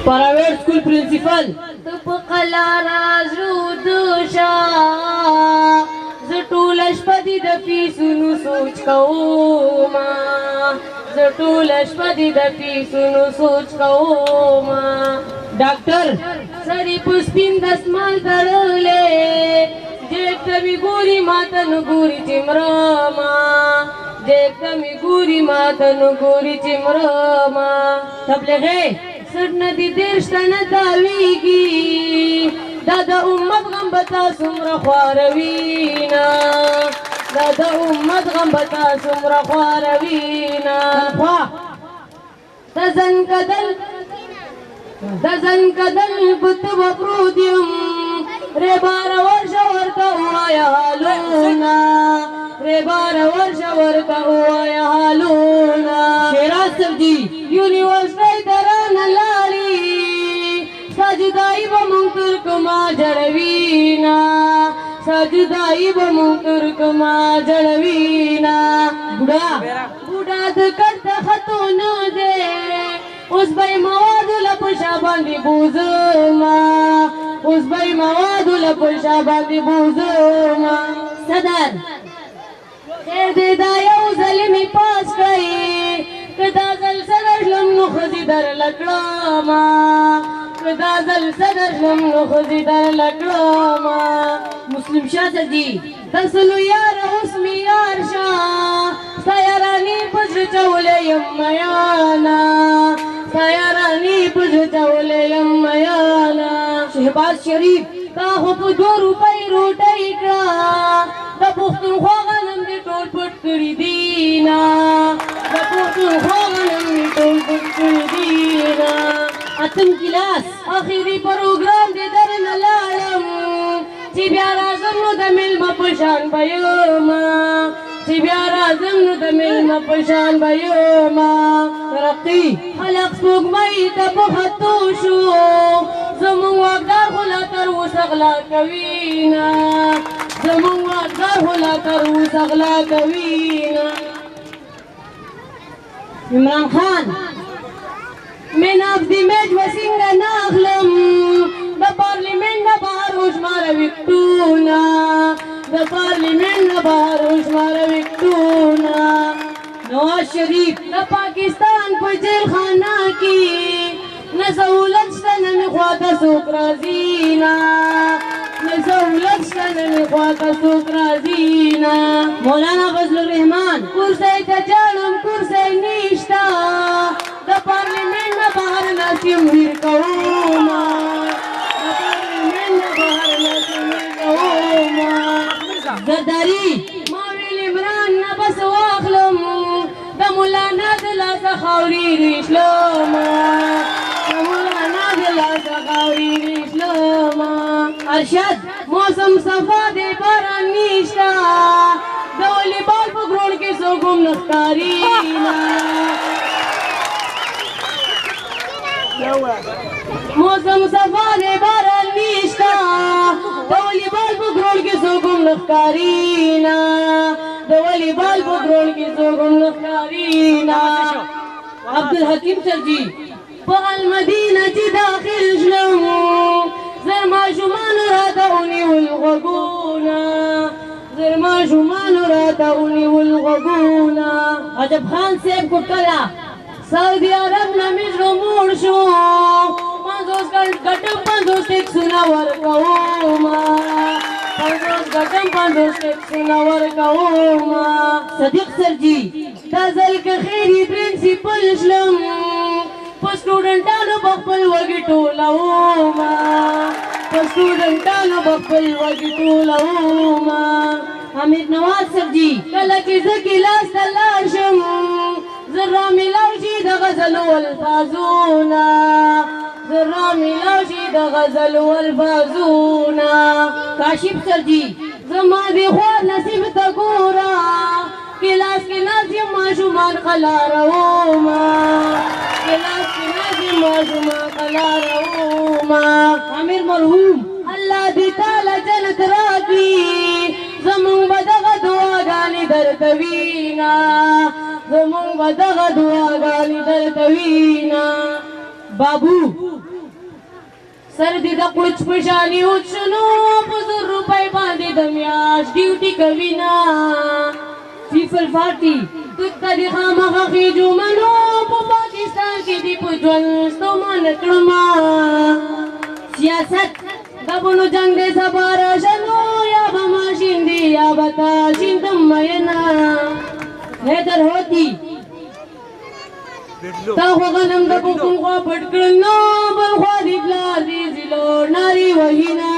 private school principal तो पकला राजू दोषा जटूलशपति दफी सुनु सोच कौमा जटूलशपति दफी सुनु सोच कौमा डॉक्टर सरी पुष्पिन दसमाल तड़ले जेक तमी गोरी मातन गोरी चिमरमा जेक तमी गोरी मातन गोरी चिमरमा तबलीगे सर नदी देरश्तन दावीगी दादा उम्मत गम बता सुमरा ख्वारवीना दादा उम्मत गम बता सुमरा ख्वारवीना दजन कदल बुत वप्रूदियम रे 12 वर्ष वर्ता हुआ या हालूना रे 12 वर्ष वर्ता हुआ या हालूना शेराज सर जी यूनिवर्सिटी दरान लाली सजदाई बमुंकर कुमा जड़वीना सजदाई बमुंकर कुमा जड़वीना बुढ़ा बुढ़ा करत खतून दे उस भाई मवाद लपुशा बांधी बुजुमा उस भाई मवाद लपुशा बांधी बुजुमा सदर दे दाया उजलमी पास गई कदा जल सदर लम नुखजी दर लकड़ामा कदा जल सदर लम नुखजी दर लकड़ामा मुस्लिम शाह सर जी दसलु यार उसमी यार शाह सयारानी पुजर चौले यम्मयाना सयारानी पुजर चौले यम्मयाना शहबाज शरीफ का हुप 2 रुपए रोटाई का द पुख्तनख्वा गनम दे टोल पट करी दीना द पुख्तनख्वा गनम दे टोल पट करी दीना अतम क्लास आखिरी प्रोग्राम दे दर नलालम ची प्यारा जमनु द मिल्म पशान बयोमा ची प्यारा जमनु द मिल्म पशान बयोमा तरक्की खलक सुगमई द बखतोशो زمون واقدار خلا تر وسغلا کوینا زمون واقدار خلا تر وسغلا کوینا عمران خان من افدی میج وسنگ ناخلم د پارلیمنت نه بهر وشمار وکټونا د پارلیمنت نه بهر وشمار وکټونا नवाज शरीफ د پاکستان په جیل خانه کې نسولت شتن خواتا سوکرازینا نسولت شتن خواتا سوکرازینا مولانا فضل الرحمان کرسی تجالم کرسی نیشتا دا پارلیمنٹ نا بہر ناسیم ویر کوما دا پارلیمنٹ نا بہر ناسیم ویر کوما زرداری ماویل عمران نا بس واخلم دا مولانا دلا سخاوری ریشلوما ارشد मौसम सफा दे बरन निष्ठा दौली बाल पकड़ के सो गुम नख्तारी मौसम सफा दे बरन निष्ठा दौली बाल पकड़ के सो गुम नख्तारी दौली बाल पकड़ के सो गुम नख्तारी अब्दुल हकीम सर जी المدينة داخل شلمو زر ما شمان راتوني والغقونا زر ما شمان راتوني والغقونا अजब खान सेब को कला सऊदी अरब न मिजरो मोड़शो पंजोस गटम पंजोस टेक सुनावर कौमा पंजोस गटम पंजोस टेक सुनावर कौमा सदीक सर जी तजल के खैरी प्रिंसिपल शलम स्टूडेंटानो बखपल वगी टोलाऊमा स्टूडेंटानो बखपल वगी टोलाऊमा आमिर नवाज सर जी कला की ज़किलास तलाशम जर्रा मिलावशी द गज़ल वल्फाज़ूना जर्रा मिलावशी द गज़ल वल्फाज़ूना काशिफ सर जी जमा दी ख्वार नसीब तगोरा किलास के नाज़िम माशुमान खला रवोमा किलास के नाज़िम माशुमान खला रवोमा आमिर मरहूम अल्लाह दी ताला जन्नत राखी ज़मुन बदगा दुआ गानी दर तवीना ज़मुन बदगा दुआ गानी दर तवीना बाबू سر دې د قلچ په شانې اوچ شنو په 100 روپۍ باندې د میاشت ډیوټي کوي نه فیفل فارټي توت ته دې خامخا خېجو منو په پاکستان کې دې په ژوند ستومانه کړما سیاست د بونو جنګ دې سبا راشنو یا به ماشین دې یا به تا شیندم مینا حیدر هوتی تا خو غنم د پښتون خوا پټ کړل نو بل خوا دې پلار دې زیلو ناري وهینا